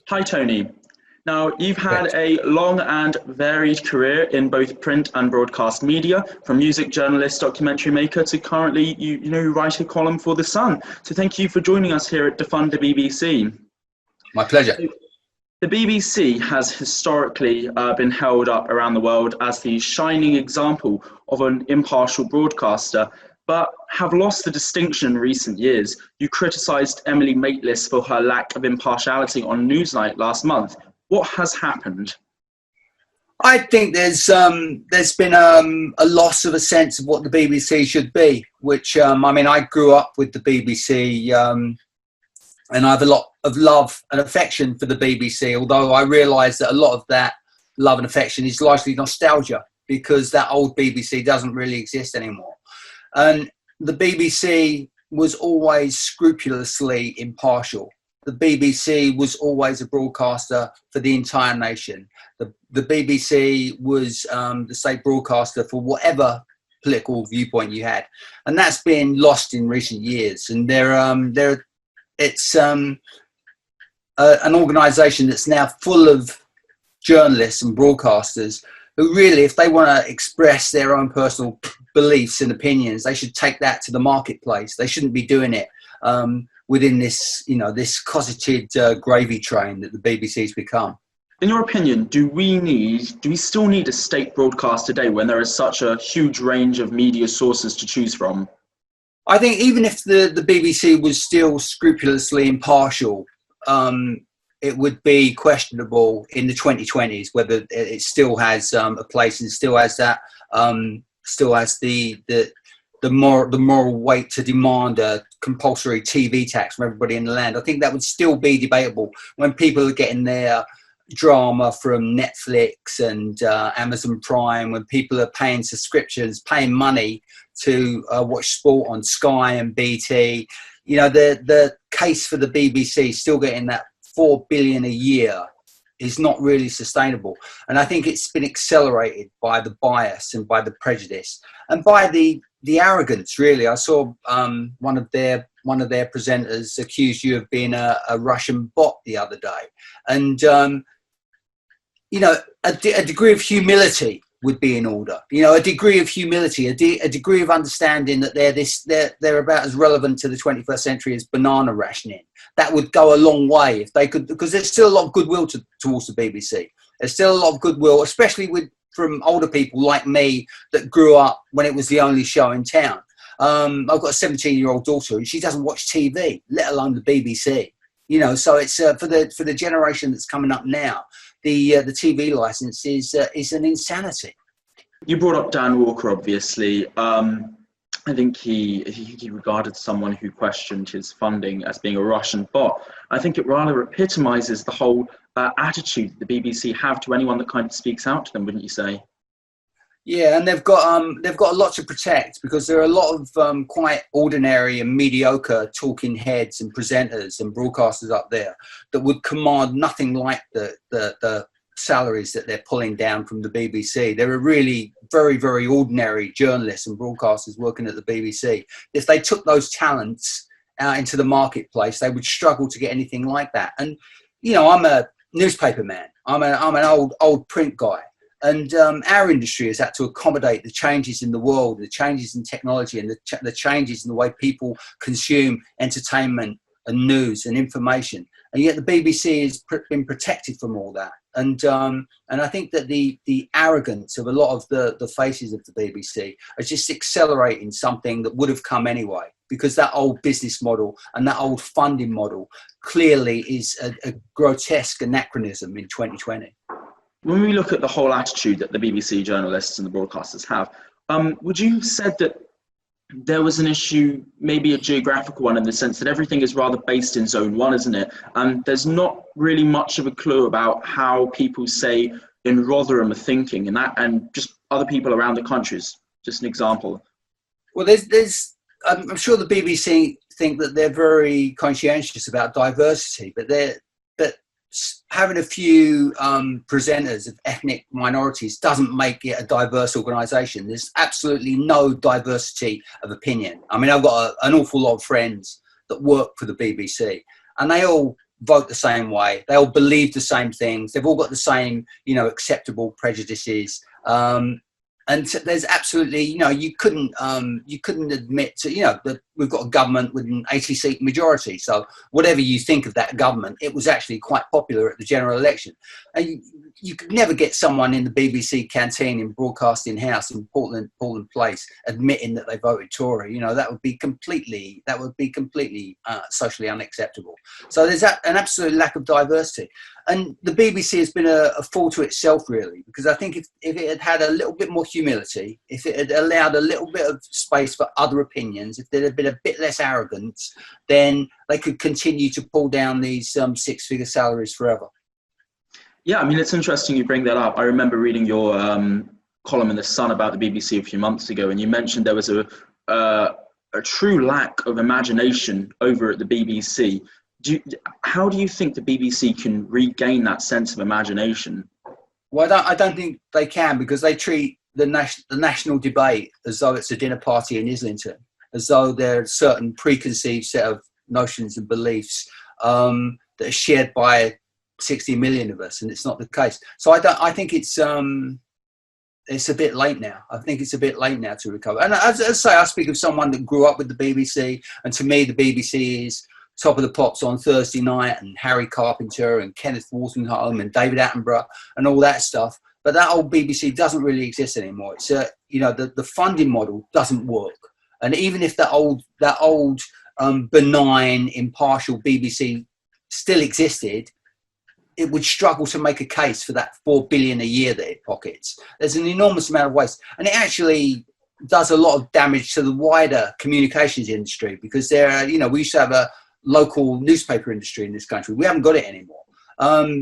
Hi, Tony. Now, you've had Correct. a long and varied career in both print and broadcast media, from music journalist, documentary maker to currently, you write a column for The Sun. So thank you for joining us here at Defund the BBC. My pleasure. The BBC has historically been held up around the world as the shining example of an impartial broadcaster, but have lost the distinction in recent years. You criticised Emily Maitlis for her lack of impartiality on Newsnight last month. What has happened? I think there's been a loss of a sense of what the BBC should be, which I grew up with the BBC, and I have a lot of love and affection for the BBC, although I realise that a lot of that love and affection is largely nostalgia because that old BBC doesn't really exist anymore. And the BBC was always scrupulously impartial. The BBC was always a broadcaster for the entire nation. The BBC was the state broadcaster for whatever political viewpoint you had, and that's been lost in recent years. And it's an organisation that's now full of journalists and broadcasters who really, if they want to express their own personal beliefs and opinions, they should take that to the marketplace. They shouldn't be doing it within this, this cosseted gravy train that the BBC's become. In your opinion, do we still need a state broadcast today when there is such a huge range of media sources to choose from? I think even if the BBC was still scrupulously impartial, it would be questionable in the 2020s whether it still has a place and still has that, still has the moral weight to demand a compulsory TV tax from everybody in the land. I think that would still be debatable when people are getting their drama from Netflix and Amazon Prime, when people are paying subscriptions, paying money to watch sport on Sky and BT. The case for the BBC still getting that $4 billion a year is not really sustainable. And I think it's been accelerated by the bias and by the prejudice and by the arrogance, really. I saw one of their presenters accuse you of being a Russian bot the other day. And, a degree of humility would be in order. A degree of humility, a degree of understanding that they're about as relevant to the 21st century as banana rationing. That would go a long way if they could, because there's still a lot of goodwill towards the BBC. There's still a lot of goodwill, especially from older people like me that grew up when it was the only show in town. I've got a 17-year-old daughter and she doesn't watch TV, let alone the BBC. So it's for the generation that's coming up now. The TV license is an insanity. You brought up Dan Walker, obviously. I think he regarded someone who questioned his funding as being a Russian bot. I think it rather epitomises the whole attitude the BBC have to anyone that kind of speaks out to them, wouldn't you say? Yeah, and they've got a lot to protect because there are a lot of quite ordinary and mediocre talking heads and presenters and broadcasters up there that would command nothing like the salaries that they're pulling down from the BBC. There are really very, very ordinary journalists and broadcasters working at the BBC. If they took those talents out into the marketplace, they would struggle to get anything like that. And I'm a newspaper man. I'm an old print guy. And our industry has had to accommodate the changes in the world, the changes in technology, and the changes in the way people consume entertainment and news and information. And yet the BBC has been protected from all that. And I think that the arrogance of a lot of the faces of the BBC are just accelerating something that would have come anyway, because that old business model and that old funding model clearly is a grotesque anachronism in 2020. When we look at the whole attitude that the BBC journalists and the broadcasters have, would you have said that there was an issue, maybe a geographical one, in the sense that everything is rather based in Zone 1, isn't it? And there's not really much of a clue about how people, say, in Rotherham are thinking, and just other people around the country is just an example. Well, I'm sure the BBC think that they're very conscientious about diversity, but having a few presenters of ethnic minorities doesn't make it a diverse organisation. There's absolutely no diversity of opinion. I mean, I've got an awful lot of friends that work for the BBC, and they all vote the same way. They all believe the same things. They've all got the same, acceptable prejudices. And there's absolutely, you couldn't admit to, that we've got a government with an 80-seat majority. So whatever you think of that government, it was actually quite popular at the general election. And you could never get someone in the BBC canteen in Broadcasting House in Portland Place admitting that they voted Tory. That would be completely socially unacceptable. So there's an absolute lack of diversity. And the BBC has been a fool to itself, really, because I think if it had had a little bit more humility, if it had allowed a little bit of space for other opinions, if there had been a bit less arrogance, then they could continue to pull down these six-figure salaries forever. Yeah, I mean, it's interesting you bring that up. I remember reading your column in The Sun about the BBC a few months ago, and you mentioned there was a true lack of imagination over at the BBC. How do you think the BBC can regain that sense of imagination? Well, I don't think they can, because they treat the national debate as though it's a dinner party in Islington, as though there are a certain preconceived set of notions and beliefs that are shared by 60 million of us, and it's not the case. So I think it's a bit late now. I think it's a bit late now to recover. And as I say, I speak of someone that grew up with the BBC, and to me, the BBC is Top of the Pops on Thursday night, and Harry Carpenter and Kenneth Waldenholme and David Attenborough and all that stuff. But that old BBC doesn't really exist anymore. It's the funding model doesn't work. And even if that old benign, impartial BBC still existed, it would struggle to make a case for that $4 billion a year that it pockets. There's an enormous amount of waste, and it actually does a lot of damage to the wider communications industry, because we used to have a local newspaper industry in this country. We haven't got it anymore,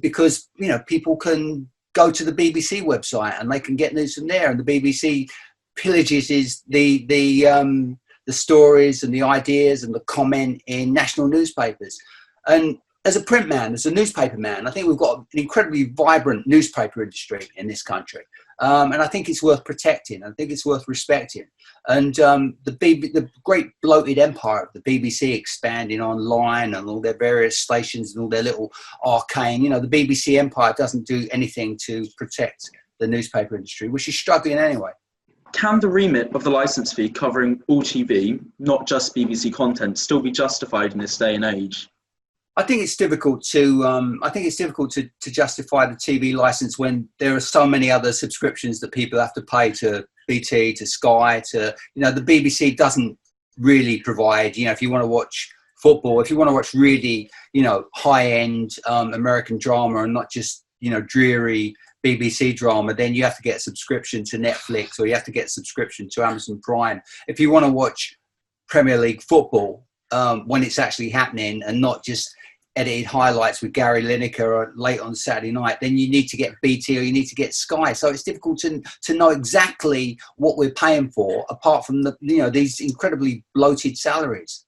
because people can go to the BBC website and they can get news from there, and the BBC pillages the stories and the ideas and the comment in national newspapers. And as a print man, as a newspaper man, I think we've got an incredibly vibrant newspaper industry in this country. And I think it's worth protecting. I think it's worth respecting. And the great bloated empire of the BBC expanding online and all their various stations and all their little arcane, the BBC empire doesn't do anything to protect the newspaper industry, which is struggling anyway. Can the remit of the licence fee covering all TV, not just BBC content, still be justified in this day and age? I think it's difficult to justify the TV license when there are so many other subscriptions that people have to pay to BT, to Sky, to the BBC doesn't really provide. If you want to watch football, if you want to watch really high end American drama and not just dreary BBC drama, then you have to get a subscription to Netflix, or you have to get a subscription to Amazon Prime. If you want to watch Premier League football when it's actually happening and not just edited highlights with Gary Lineker late on Saturday night, then you need to get BT or you need to get Sky. So it's difficult to know exactly what we're paying for, apart from these incredibly bloated salaries.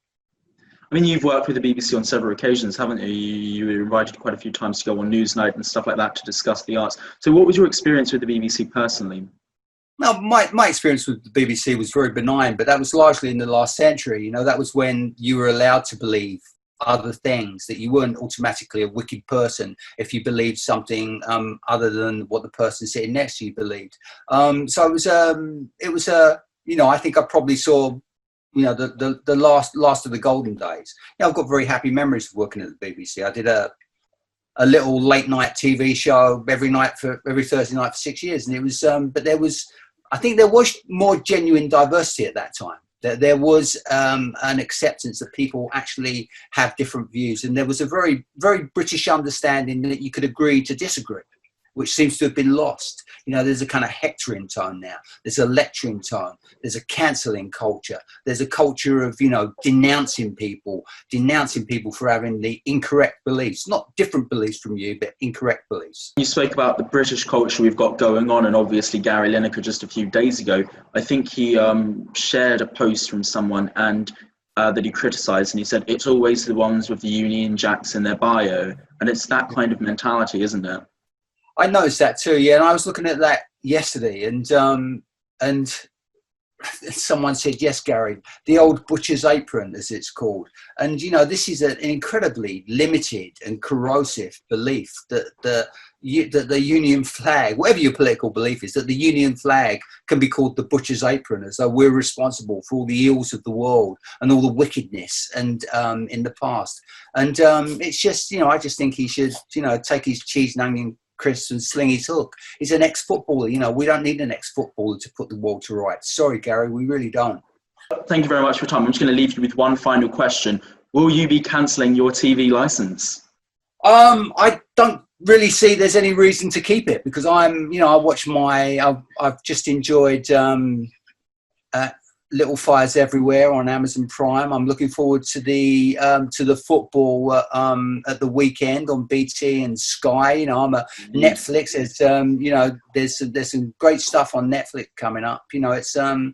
I mean, you've worked with the BBC on several occasions, haven't you? You were invited quite a few times to go on Newsnight and stuff like that to discuss the arts. So what was your experience with the BBC personally? No, my experience with the BBC was very benign, but that was largely in the last century. That was when you were allowed to believe other things, that you weren't automatically a wicked person if you believed something other than what the person sitting next to you believed. So it was I think I probably saw the last of the golden days. I've got very happy memories of working at the BBC. I did a little late night TV show every Thursday night for 6 years, and it was I think there was more genuine diversity at that time. There was an acceptance that people actually have different views, and there was a very, very British understanding that you could agree to disagree, which seems to have been lost. There's a kind of hectoring tone now. There's a lecturing tone. There's a cancelling culture. There's a culture of, denouncing people for having the incorrect beliefs, not different beliefs from you, but incorrect beliefs. You spoke about the British culture we've got going on, and obviously Gary Lineker just a few days ago, I think he shared a post from someone and that he criticised, and he said, it's always the ones with the Union Jacks in their bio. And it's that kind of mentality, isn't it? I noticed that too, yeah. And I was looking at that yesterday, and someone said, yes, Gary, the old butcher's apron, as it's called. And, you know, this is an incredibly limited and corrosive belief that the Union flag, whatever your political belief is, that the Union flag can be called the butcher's apron, as though we're responsible for all the ills of the world and all the wickedness and in the past. And it's just, you know, I just think he should, you know, take his cheese and onion crisps and sling his hook. He's an ex-footballer. You know, we don't need an ex-footballer to put the world to rights. Sorry, Gary, we really don't. Thank you very much for your time. I'm just going to leave you with one final question. Will you be cancelling your TV license? I don't really see there's any reason to keep it, because I'm, you know, I watch I've just enjoyed Little Fires Everywhere on Amazon Prime. I'm looking forward to the football at the weekend on BT and Sky. You know, I'm a Netflix. There's you know, there's some great stuff on Netflix coming up. You know, it's a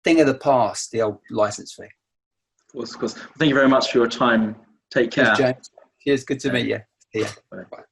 thing of the past, the old license fee. Of course. Thank you very much for your time. Take care. Cheers, James. Cheers. Good to meet you. Yeah. Bye.